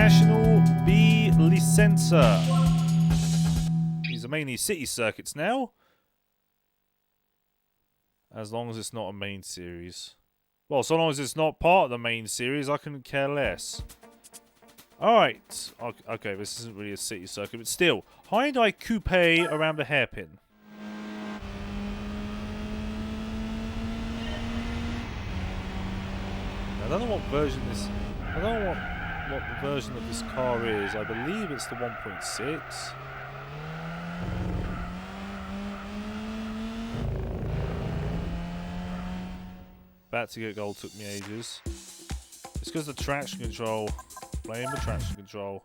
International B Licenza. These are mainly city circuits now. As long as it's not a main series. Well, so long as it's not part of the main series, I couldn't care less. Alright. Okay, this isn't really a city circuit, but still. Hyundai Coupe around the hairpin. I don't know what version this... I don't know what the version of this car is. I believe it's the 1.6. That to get gold took me ages. It's because the traction control. Blame the traction control.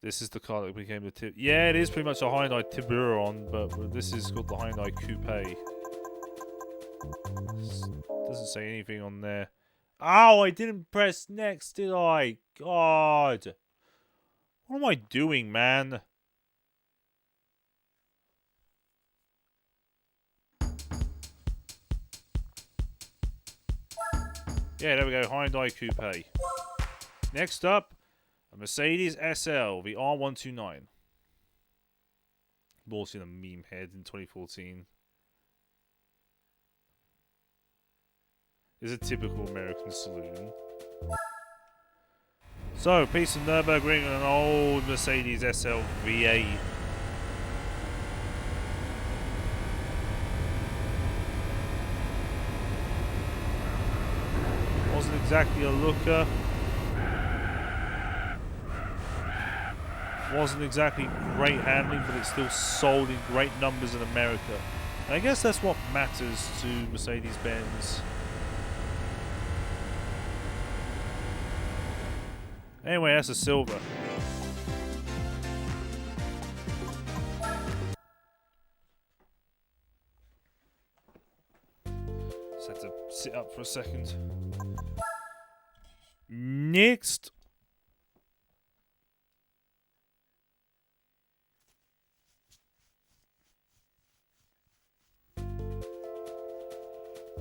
This is the car that became the tip. Yeah, it is pretty much a Hyundai Tiburon, but this is called the Hyundai Coupe. Doesn't say anything on there. Ow, I didn't press next, did I? God. What am I doing, man? Yeah, there we go. Hyundai Coupe. Next up, a Mercedes SL, the R129. Bought in a meme head in 2014. Is a typical American saloon. So, piece of Nurburgring and an old Mercedes SL V8. Wasn't exactly a looker. Wasn't exactly great handling, but it still sold in great numbers in America. And I guess that's what matters to Mercedes-Benz. Anyway, that's a silver. Just had to sit up for a second. Next.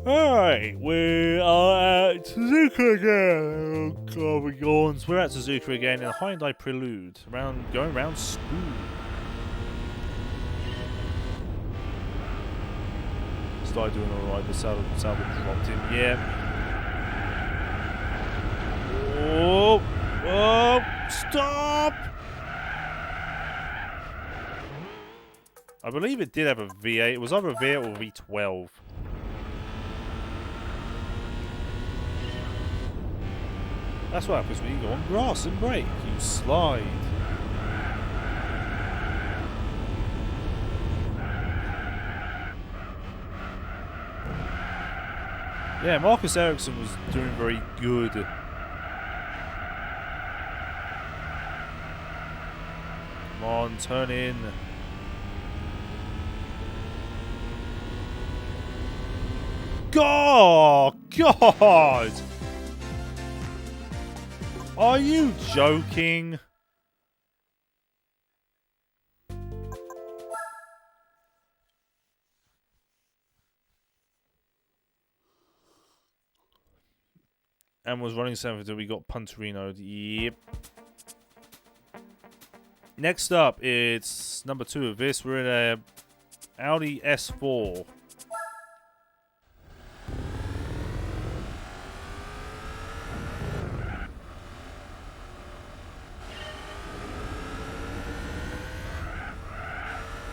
Alright, we are at Suzuka again. Oh god, we yawns. We're at Suzuka again in a Hyundai Prelude. Going around Spoon. Started doing alright, the salve dropped in. Yeah. Oh, stop! I believe it did have a V8. It was either a V8 or V12. That's what happens when you go on grass and brake. You slide. Yeah, Marcus Ericsson was doing very good. Come on, turn in. God! God! Are you joking? And was running 7th until we got Punterino'd. Yep. Next up, it's number 2 of this. We're in a Audi S4.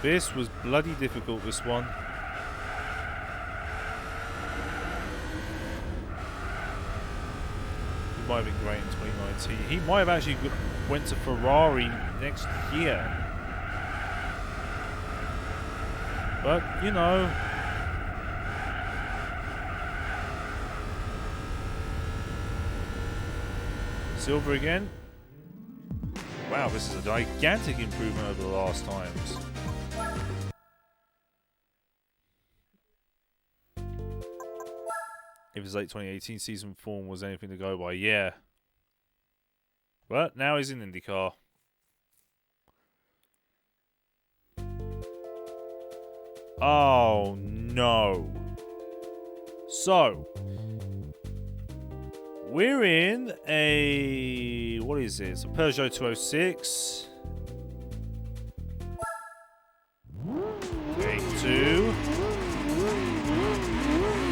This was bloody difficult, this one. He might have been great in 2019. He might have actually went to Ferrari next year. But, you know. Silver again. Wow, this is a gigantic improvement over the last times. If his late 2018 season form was anything to go by, yeah. But now he's in IndyCar. Oh, no. So, we're in a... what is this? A Peugeot 206. Take 2.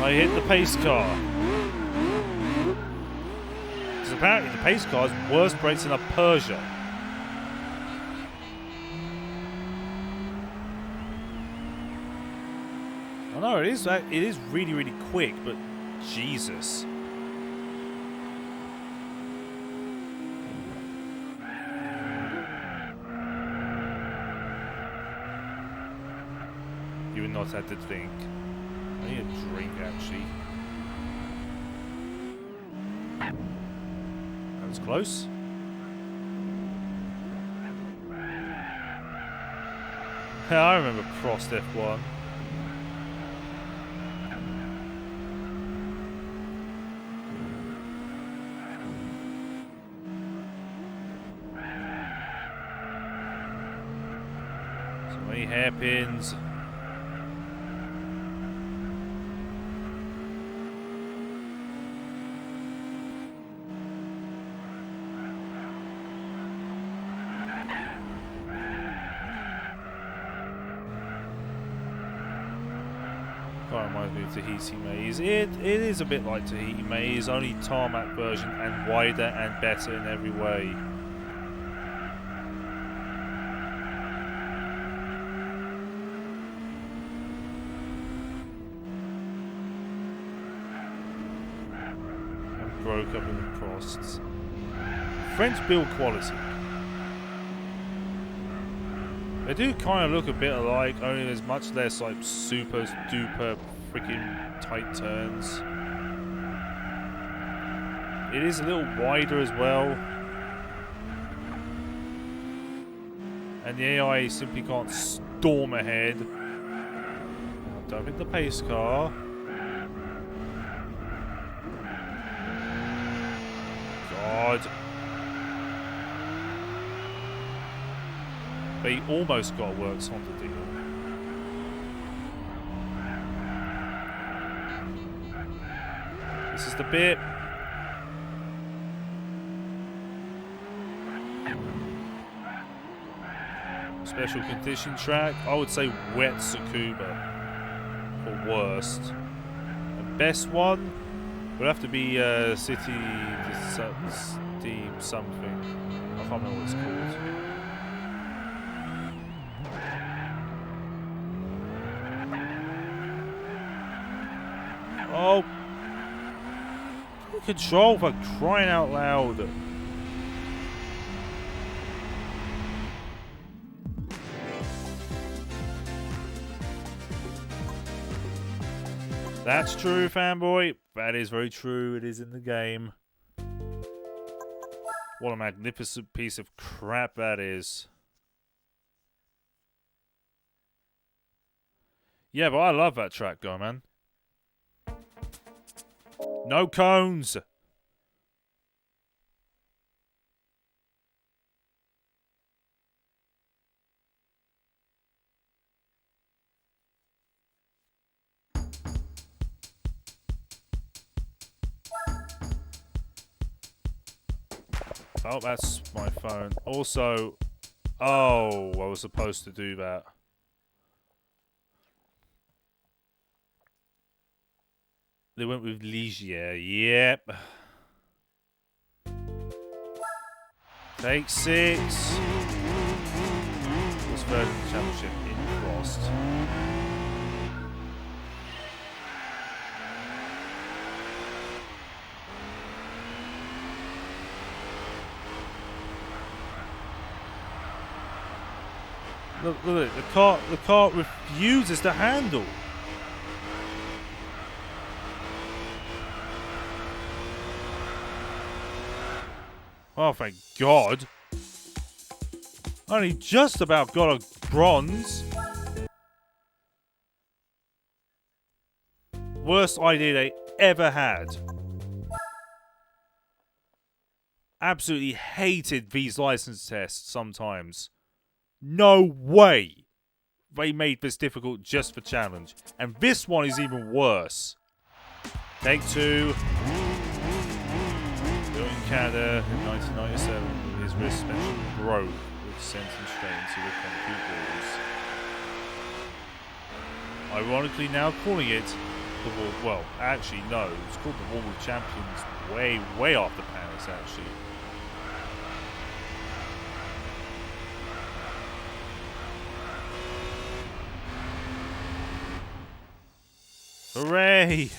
I hit the pace car. Because apparently the pace car has worse brakes than a Peugeot. I know it is really, really quick, but Jesus. You would not have to drink. I need a drink, actually. That was close. I remember Prost F1. So many hairpins. That reminds me of Tahiti Maze. It is a bit like Tahiti Maze, only tarmac version and wider and better in every way. And broke up in the Prosts. French build quality. They do kind of look a bit alike, only there's much less like super duper freaking tight turns. It is a little wider as well. And the AI simply can't storm ahead. Don't hit the pace car. God. But he almost got works on the deal. This is the bit. Special condition track. I would say wet Tsukuba for worst. The best one would have to be City Steam something. I can't remember what it's called. Oh, control for crying out loud. That's true, fanboy. That is very true. It is in the game. What a magnificent piece of crap that is. Yeah, but I love that track, though, man. No cones! Oh, that's my phone. Also, oh, I was supposed to do that. They went with Ligier. Yep. Take 6. What's third in the championship in Frost? Look at it. The car refuses to handle. Oh, thank God. Only just about got a bronze. Worst idea they ever had. Absolutely hated these license tests sometimes. No way they made this difficult just for challenge. And this one is even worse. Take 2. Doing Canada in 1997 when his wrist suspension broke, which sent him straight into the concrete walls. Ironically, now calling it the wall. Well, actually, no, it's called the Wall of Champions way after Paris, actually. Hooray!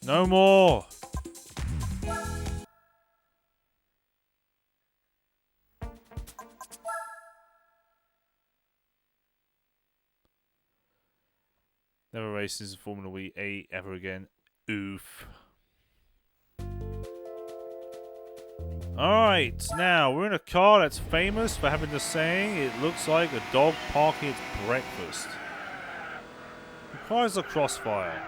No more! Never races in Formula E ever again. Oof. Alright, now we're in a car that's famous for having the saying, it looks like a dog parking its breakfast. The car is a Crossfire.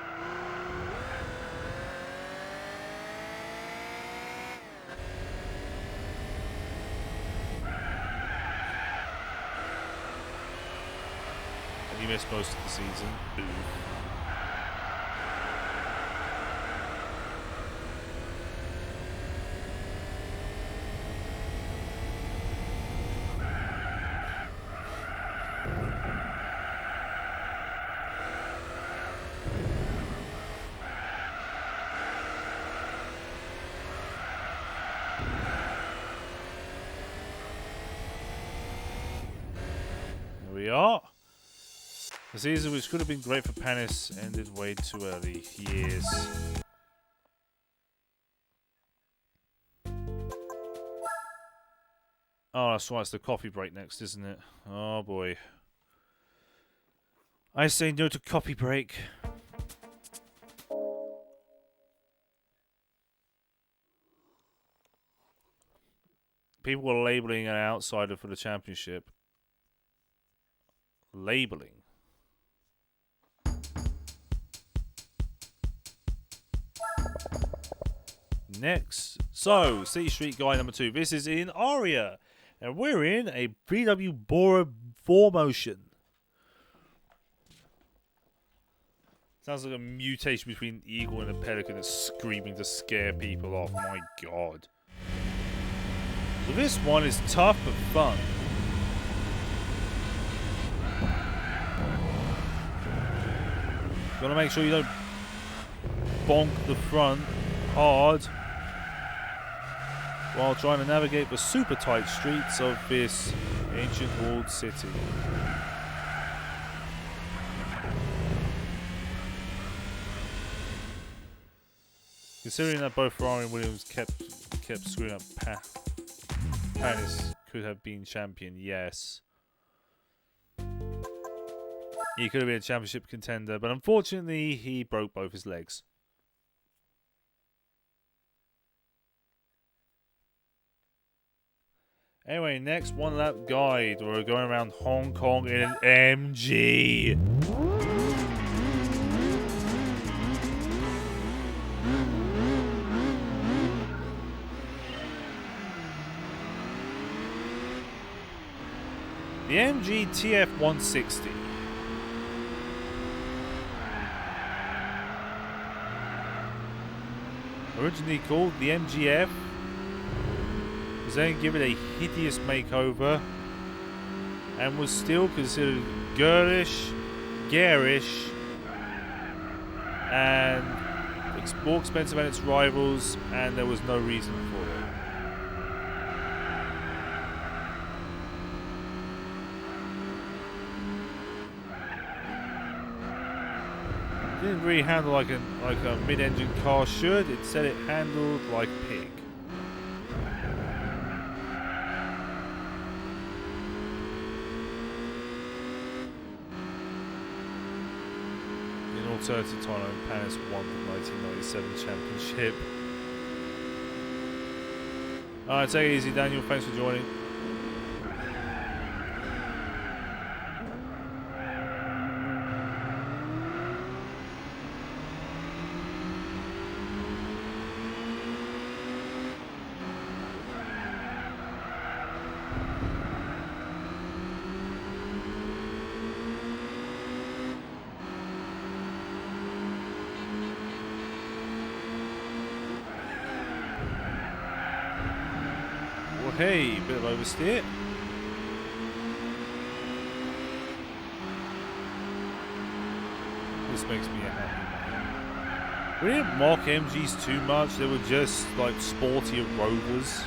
And you missed most of the season. Oof. We are. The season, which could have been great for Panis, ended way too early. Years. Oh, that's right. It's the coffee break next, isn't it? Oh boy. I say no to coffee break. People were labeling an outsider for the championship. Labeling. Next, so City Street Guy number 2. This is in Aria, and we're in a VW Bora 4Motion. Sounds like a mutation between eagle and a pelican that's screaming to scare people off. My God. So this one is tough but fun. Gotta make sure you don't bonk the front hard while trying to navigate the super tight streets of this ancient walled city. Considering that both Ferrari and Williams kept screwing up, Panis could have been champion, yes. He could have been a championship contender, but unfortunately, he broke both his legs. Anyway, next one lap guide. We're going around Hong Kong in an MG. The MG TF160. Originally called the MGF, was then given a hideous makeover and was still considered girlish, garish, and more expensive than its rivals, and there was no reason for it. It didn't really handle like a mid-engine car should. Instead, it handled like a pig. In alternative time, Panis won the 1997 championship. Alright, take it easy, Daniel. Thanks for joining. hey, bit of oversteer. This makes me a happy man. We didn't mock MGs too much. They were just like sportier Rovers.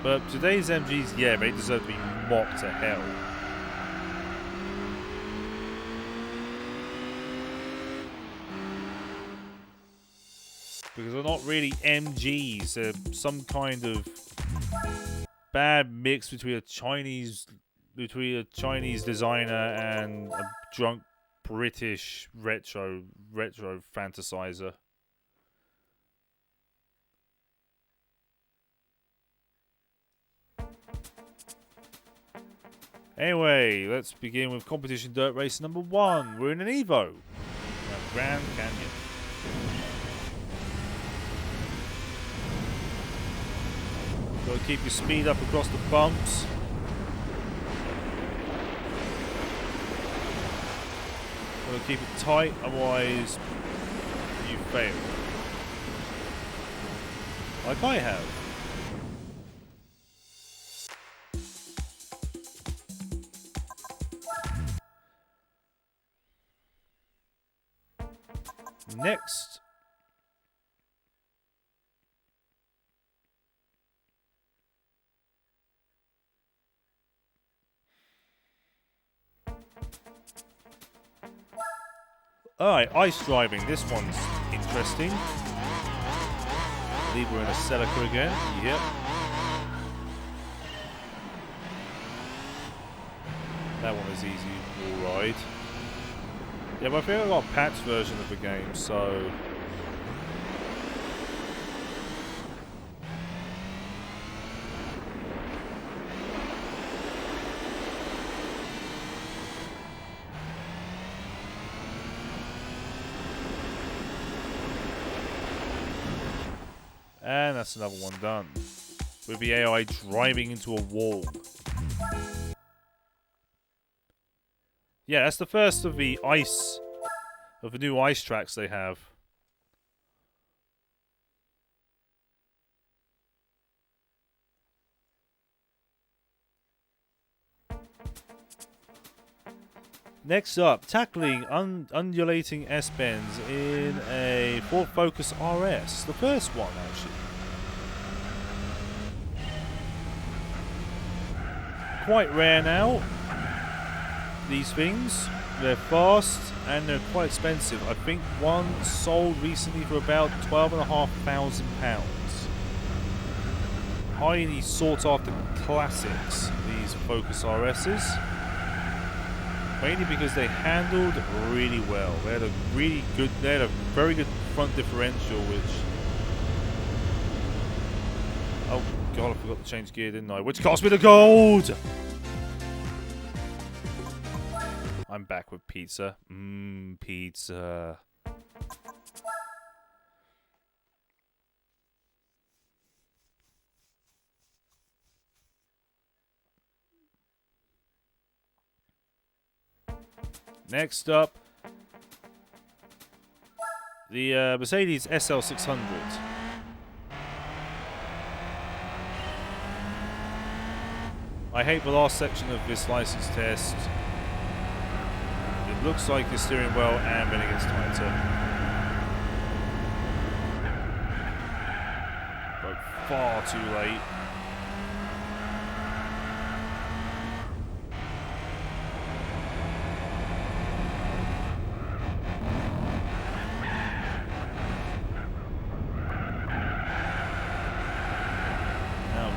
But today's MGs, yeah, they deserve to be mocked to hell. Because they're not really MGs. They're some kind of bad mix between a Chinese designer and a drunk British retro fantasizer. Anyway, let's begin with competition dirt race number 1. We're in an Evo around Grand Canyon. Got to keep your speed up across the bumps. Got to keep it tight, otherwise you fail. Like I have. Next. Alright, ice driving. This one's interesting. I believe we're in a Celica again. Yep. That one is easy, alright. Yeah, but I think I got a patch version of the game, so... And that's another one done. With the AI driving into a wall. Yeah, that's the first of the new ice tracks they have. Next up, tackling undulating S-bends in a Ford Focus RS. The first one, actually. Quite rare now. These things, they're fast and they're quite expensive. I think one sold recently for about £12,500. Highly sought after classics, these Focus RSs. Mainly because they handled really well. They had a very good front differential, which... Oh god, I forgot to change gear, didn't I? Which cost me the gold! I'm back with pizza. Pizza. Next up, the Mercedes SL600. I hate the last section of this license test. It looks like the steering wheel and then it gets tighter. But far too late.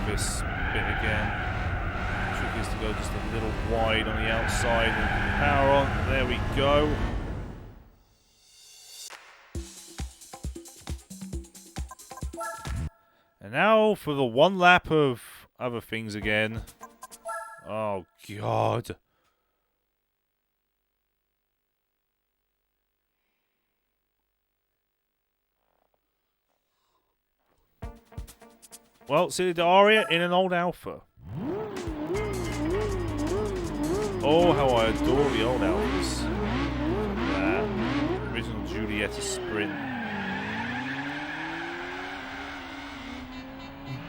This bit again. Trick is to go just a little wide on the outside and power on. There we go. And now for the one lap of other things again. Oh god. Well, see the Aria in an old Alfa. Oh, how I adore the old Alfas. Original Giulietta Sprint.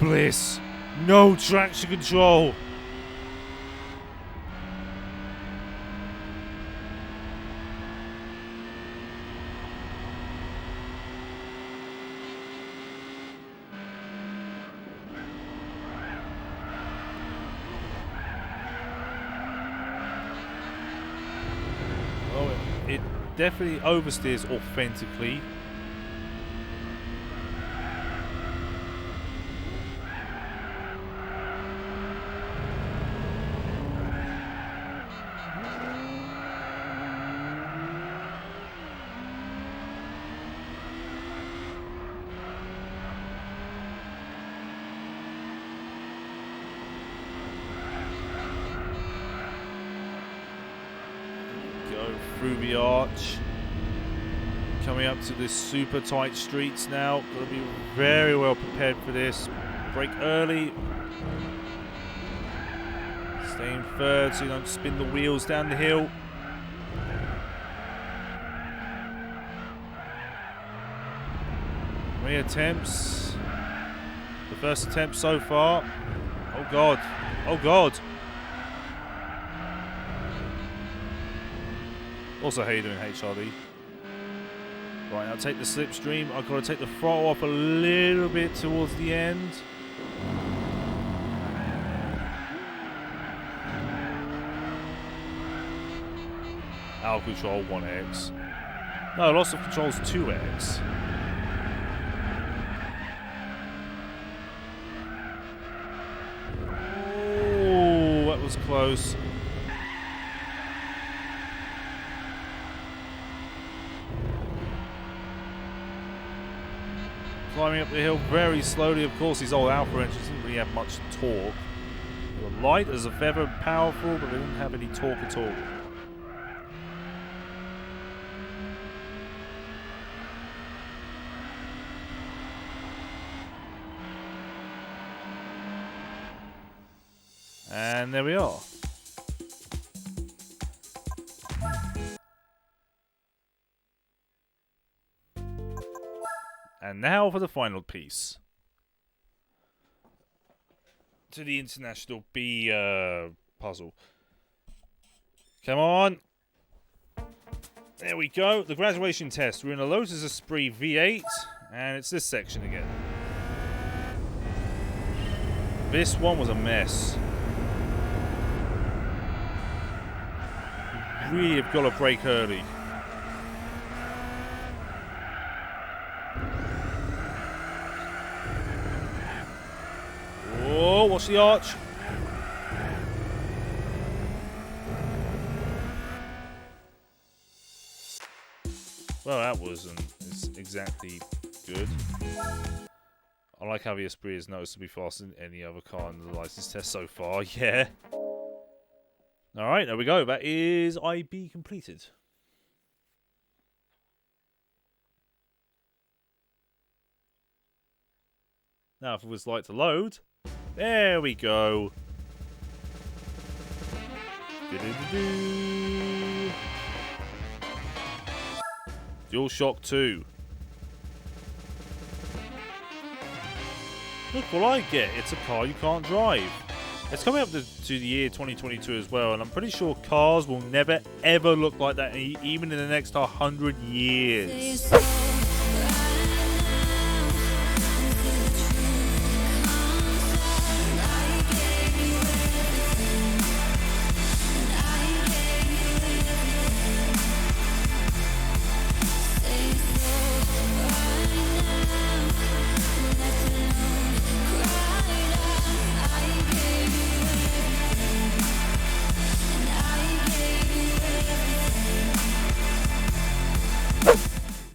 bliss. No traction control. It definitely oversteers authentically. Through the arch, coming up to this super tight streets now. Got to be very well prepared for this. Brake early, staying third so you don't spin the wheels down the hill. Three attempts. The first attempt so far. Oh god! Oh god! Also, how you doing, HRD? Right, now take the slipstream. I've got to take the throttle off a little bit towards the end. Out of control 1x. No, loss of control is 2x. Oh, that was close. Climbing up the hill very slowly. Of course, these old Alfa engines didn't really have much torque. They were light as a feather, powerful, but they didn't have any torque at all. And there we are. And now for the final piece. To the International B puzzle. Come on. There we go. The graduation test. We're in a Lotus Esprit V8. And it's this section again. This one was a mess. Really have got to brake early. Oh, watch the arch. Well, that wasn't exactly good. I like how the Esprit is noticeably faster than any other car in the license test so far. Yeah. Alright, there we go. That is IB completed. Now, if it was like to load, there we go. DualShock 2. Look what I get. It's a car you can't drive. It's coming up to the year 2022 as well, and I'm pretty sure cars will never ever look like that, even in the next 100 years.